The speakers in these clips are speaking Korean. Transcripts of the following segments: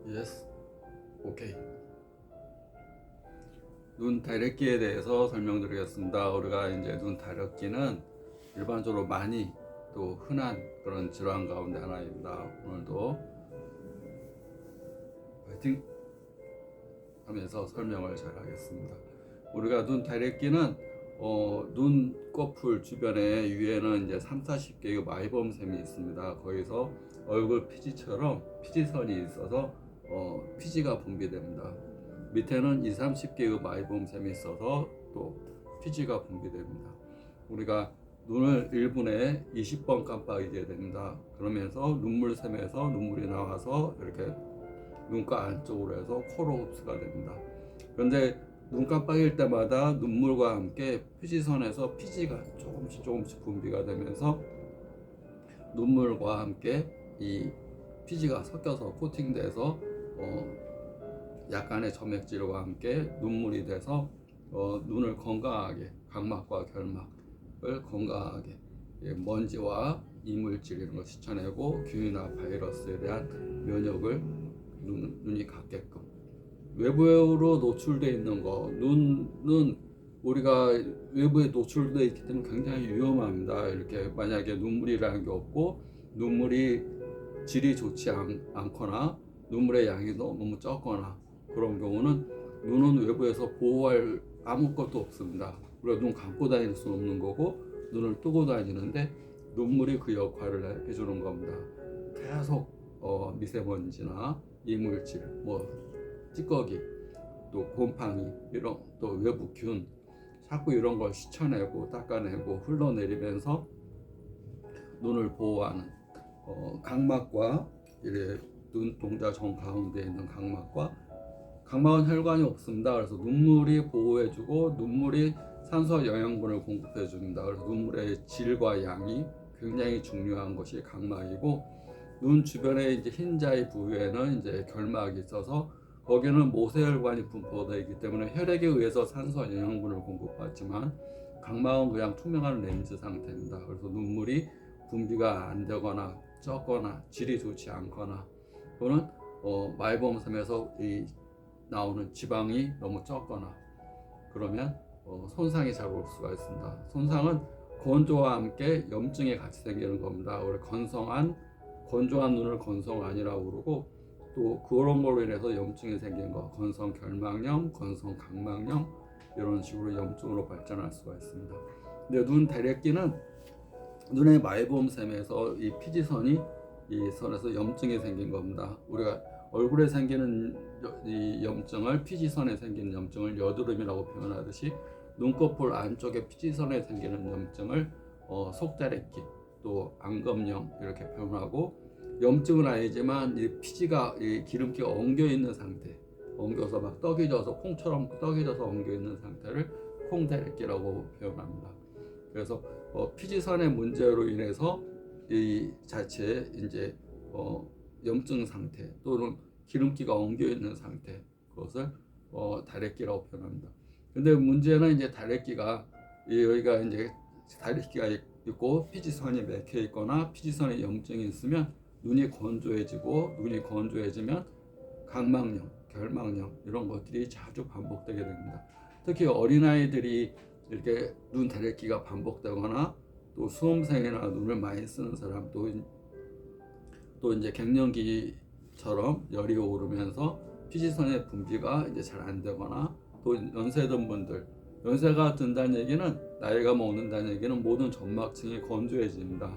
Yes. 오케이. 눈 다래끼에 대해서 설명드리겠습니다. 우리가 이제 눈 다래끼는 일반적으로 많이 또 흔한 그런 질환 가운데 하나입니다. 오늘도 파이팅 하면서 설명을 잘 하겠습니다. 우리가 눈 다래끼는 눈꺼풀 주변에 위에는 이제 3, 40개의 마이범샘이 있습니다. 거기서 얼굴 피지처럼 피지선이 있어서 피지가 분비됩니다. 밑에는 2, 30개의 마이범샘이 있어서 또 피지가 분비됩니다. 우리가 눈을 1분에 20번 깜빡이게 됩니다. 그러면서 눈물샘에서 눈물이 나와서 이렇게 눈가 안쪽으로 해서 코로 흡수가 됩니다. 그런데 눈 깜빡일 때마다 눈물과 함께 피지선에서 피지가 조금씩 분비가 되면서 눈물과 함께 이 피지가 섞여서 코팅돼서 약간의 점액질과 함께 눈물이 돼서 눈을 건강하게 각막과 결막을 건강하게 먼지와 이물질 이런 걸 씻어내고 균이나 바이러스에 대한 면역을 눈이 갖게끔 외부로 노출되어 있는 거 눈은 우리가 외부에 노출되어 있기 때문에 굉장히 위험합니다. 이렇게 만약에 눈물이라는 게 없고 눈물이 질이 좋지 않거나 눈물의 양이 너무 적거나 그런 경우는 눈은 외부에서 보호할 아무것도 없습니다. 우리가 눈 감고 다닐 수는 없는 거고 눈을 뜨고 다니는데 눈물이 그 역할을 해주는 겁니다. 계속 미세먼지나 이물질, 찌꺼기, 또 곰팡이 이런 또 외부균 자꾸 이런 걸 씻어내고 닦아내고 흘러내리면서 눈을 보호하는 각막과 이래 눈동자 정 가운데 있는 각막은 혈관이 없습니다. 그래서 눈물이 보호해주고 눈물이 산소와 영양분을 공급해줍니다. 그래서 눈물의 질과 양이 굉장히 중요한 것이 각막이고 눈 주변에 이제 흰자의 부위에는 이제 결막이 있어서 거기는 모세혈관이 분포되어 있기 때문에 혈액에 의해서 산소와 영양분을 공급받지만 각막은 그냥 투명한 렌즈 상태입니다. 그래서 눈물이 분비가 안 되거나 적거나 질이 좋지 않거나 또는 마이범섬에서 나오는 지방이 너무 적거나 그러면 손상이 잘 올 수가 있습니다. 손상은 건조와 함께 염증이 같이 생기는 겁니다. 우리 건조한 눈을 건성안이라고 그러고 또 그런 걸로 인해서 염증이 생긴 거 건성결막염, 건성각막염 이런 식으로 염증으로 발전할 수가 있습니다. 근데 눈 다래끼는 눈의 마이범샘에서 이 피지선이 이 선에서 염증이 생긴 겁니다. 우리가 얼굴에 생기는 이 염증을 피지선에 생기는 염증을 여드름이라고 표현하듯이 눈꺼풀 안쪽에 피지선에 생기는 염증을 속다래끼 또 안검염 이렇게 표현하고 염증은 아니지만 이 피지가 이 기름기가 엉겨 있는 상태 엉겨서 막 떡이 져서 콩처럼 떡이 져서 엉겨 있는 상태를 콩다래끼라고 표현합니다. 그래서 피지선의 문제로 인해서 이 자체에 이제 염증 상태 또는 기름기가 엉겨 있는 상태 그것을 다래끼라고 표현합니다. 근데 문제는 이제 다래끼가 여기가 이제 다래끼가 있고 피지선이 막혀 있거나 피지선에 염증이 있으면 눈이 건조해지면 각막염, 결막염 이런 것들이 자주 반복되게 됩니다. 특히 어린아이들이 이렇게 눈 다래끼가 반복되거나 또 수험생이나 눈을 많이 쓰는 사람 또 이제 갱년기처럼 열이 오르면서 피지선의 분비가 이제 잘 안 되거나 또 연세든 분들 연세가 든다는 얘기는 나이가 먹는다는 얘기는 모든 점막층이 건조해집니다.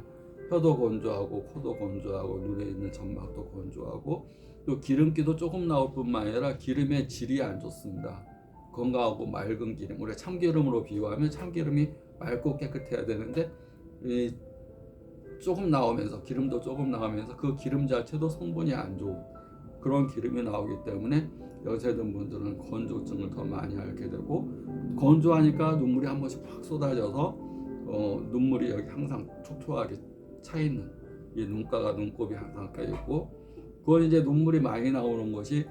혀도 건조하고 코도 건조하고 눈에 있는 점막도 건조하고 또 기름기도 조금 나올 뿐만 아니라 기름의 질이 안 좋습니다. 건강하고 맑은 기름, 우리가 참기름으로 비유하면 참기름이 맑고 깨끗해야 되는데 기름도 조금 나오면서 그 기름 자체도 성분이 안 좋은 그런 기름이 나오기 때문에 연세든 분들은 건조증을 더 많이 앓게 되고 건조하니까 눈물이 한 번씩 확 쏟아져서 눈물이 여기 항상 촉촉하게 차 있는 이 눈곱이 항상 껴 있고 그건 이제 눈물이 많이 나오는 것이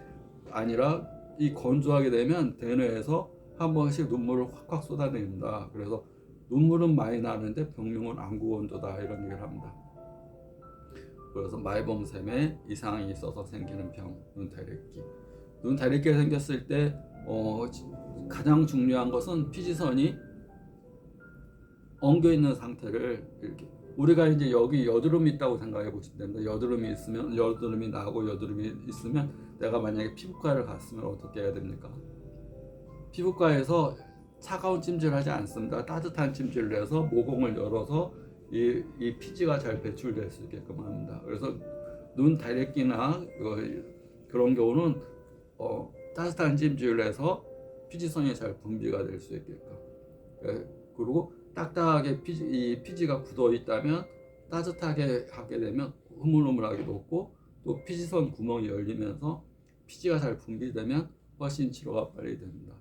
아니라 이 건조하게 되면 대뇌에서 한 번씩 눈물을 확확 쏟아냅니다. 그래서 눈물은 많이 나는데 병명은 안구건조다 이런 얘기를 합니다. 그래서 말봉샘에 이상이 있어서 생기는 병, 눈 다래끼. 눈 다래끼가 생겼을 때 가장 중요한 것은 피지선이 엉겨 있는 상태를 이렇게 우리가 이제 여기 여드름이 있다고 생각해 보시면 됩니다. 여드름이 있으면 여드름이 나고 여드름이 있으면 내가 만약에 피부과를 갔으면 어떻게 해야 됩니까? 피부과에서 차가운 찜질을 하지 않습니다. 따뜻한 찜질을 해서 모공을 열어서 이 피지가 잘 배출될 수 있게끔 합니다. 그래서 눈 다래끼나 그런 경우는 따뜻한 찜질을 해서 피지선이 잘 분비가 될 수 있게끔. 그리고 딱딱하게 이 피지가 굳어 있다면 따뜻하게 하게 되면 흐물흐물하게 녹고 또 피지선 구멍이 열리면서 피지가 잘 분비되면 훨씬 치료가 빨리 됩니다.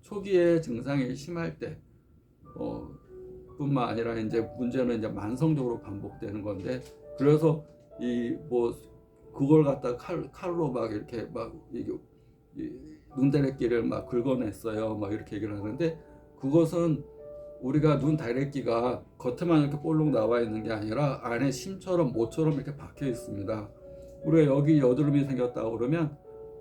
초기에 증상이 심할 때 뿐만 아니라 이제 문제는 이제 만성적으로 반복되는 건데 그래서 그걸 갖다 칼로 막 이렇게 막 눈다래끼를 막 긁어냈어요. 막 이렇게 얘기를 하는데 그것은 우리가 눈 다래끼가 겉에만 이렇게 볼록 나와 있는 게 아니라 안에 심처럼 모처럼 이렇게 박혀 있습니다. 우리가 여기 여드름이 생겼다 그러면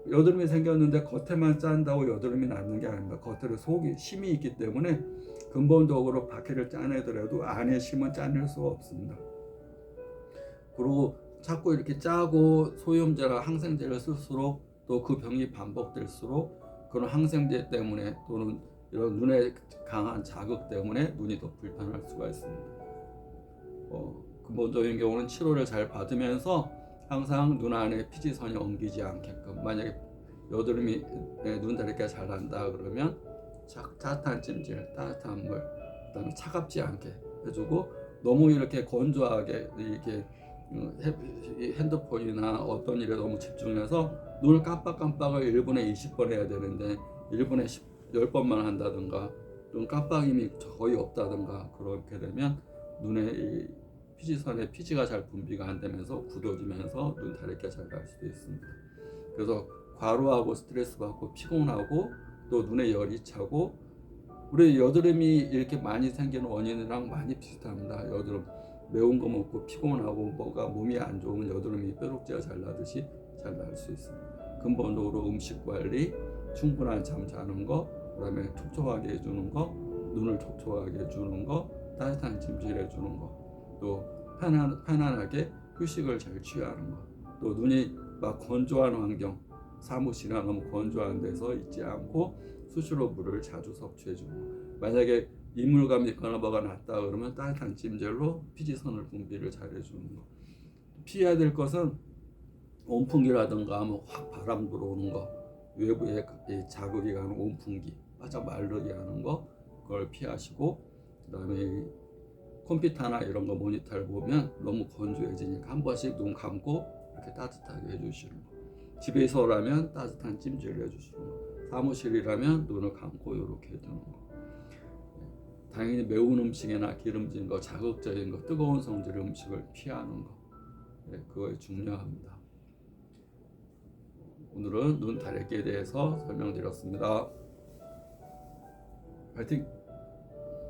여드름이 생겼는데 겉에만 짠다고 여드름이 낫는 게 아닙니다. 겉에 속이 심이 있기 때문에 근본적으로 박해를 짜내더라도 안에 심은 짜낼 수가 없습니다. 그리고 자꾸 이렇게 짜고 소염제나 항생제를 쓸수록 또 그 병이 반복될수록 그런 항생제 때문에 또는 이런 눈에 강한 자극 때문에 눈이 더 불편할 수가 있습니다. 근본적인 경우는 치료를 잘 받으면서 항상 눈 안에 피지선이 엉기지 않게끔 만약에 여드름이 눈 다래끼가 잘 난다 그러면 따뜻한 찜질, 따뜻한 물, 그다음에 차갑지 않게 해주고 너무 이렇게 건조하게 이렇게 핸드폰이나 어떤 일에 너무 집중해서 눈을 깜빡깜빡을 1분에 20번 해야 되는데 1분에 10번만 한다든가 좀 깜빡임이 거의 없다든가 그렇게 되면 눈에 이 피지선에 피지가 잘 분비가 안 되면서 굳어지면서 눈 다래끼가 잘 날 수도 있습니다. 그래서 과로하고 스트레스 받고 피곤하고 또 눈에 열이 차고 우리 여드름이 이렇게 많이 생기는 원인이랑 많이 비슷합니다. 여드름 매운 거 먹고 피곤하고 뭐가 몸이 안 좋으면 여드름이 뾰족지가 잘 나듯이 잘 날 수 있습니다. 근본적으로 음식 관리, 충분한 잠 자는 거, 그다음에 촉촉하게 해주는 거, 눈을 촉촉하게 해주는 거, 따뜻한 찜질 해주는 거, 또 편안하게 휴식을 잘 취하는 거, 또 눈이 막 건조한 환경, 사무실이나 너무 건조한 데서 있지 않고 수시로 물을 자주 섭취해주는 거. 만약에 이물감이 있거나 뭐가 났다 그러면 따뜻한 찜질로 피지선을 분비를 잘 해주는 거. 피해야 될 것은 온풍기라든가 확 바람 들어오는 거, 외부에 자극이 가는 온풍기, 바짝 마르게 하는 거, 그걸 피하시고, 그다음에 컴퓨터나 이런 거 모니터를 보면 너무 건조해지니까 한 번씩 눈 감고 이렇게 따뜻하게 해주시는 거. 집에서라면 따뜻한 찜질을 해주시는 거. 사무실이라면 눈을 감고 이렇게 해주는 거. 당연히 매운 음식이나 기름진 거, 자극적인 거, 뜨거운 성질의 음식을 피하는 거, 그거 중요합니다. 오늘은 눈 다래끼에 대해서 설명드렸습니다. 파이팅!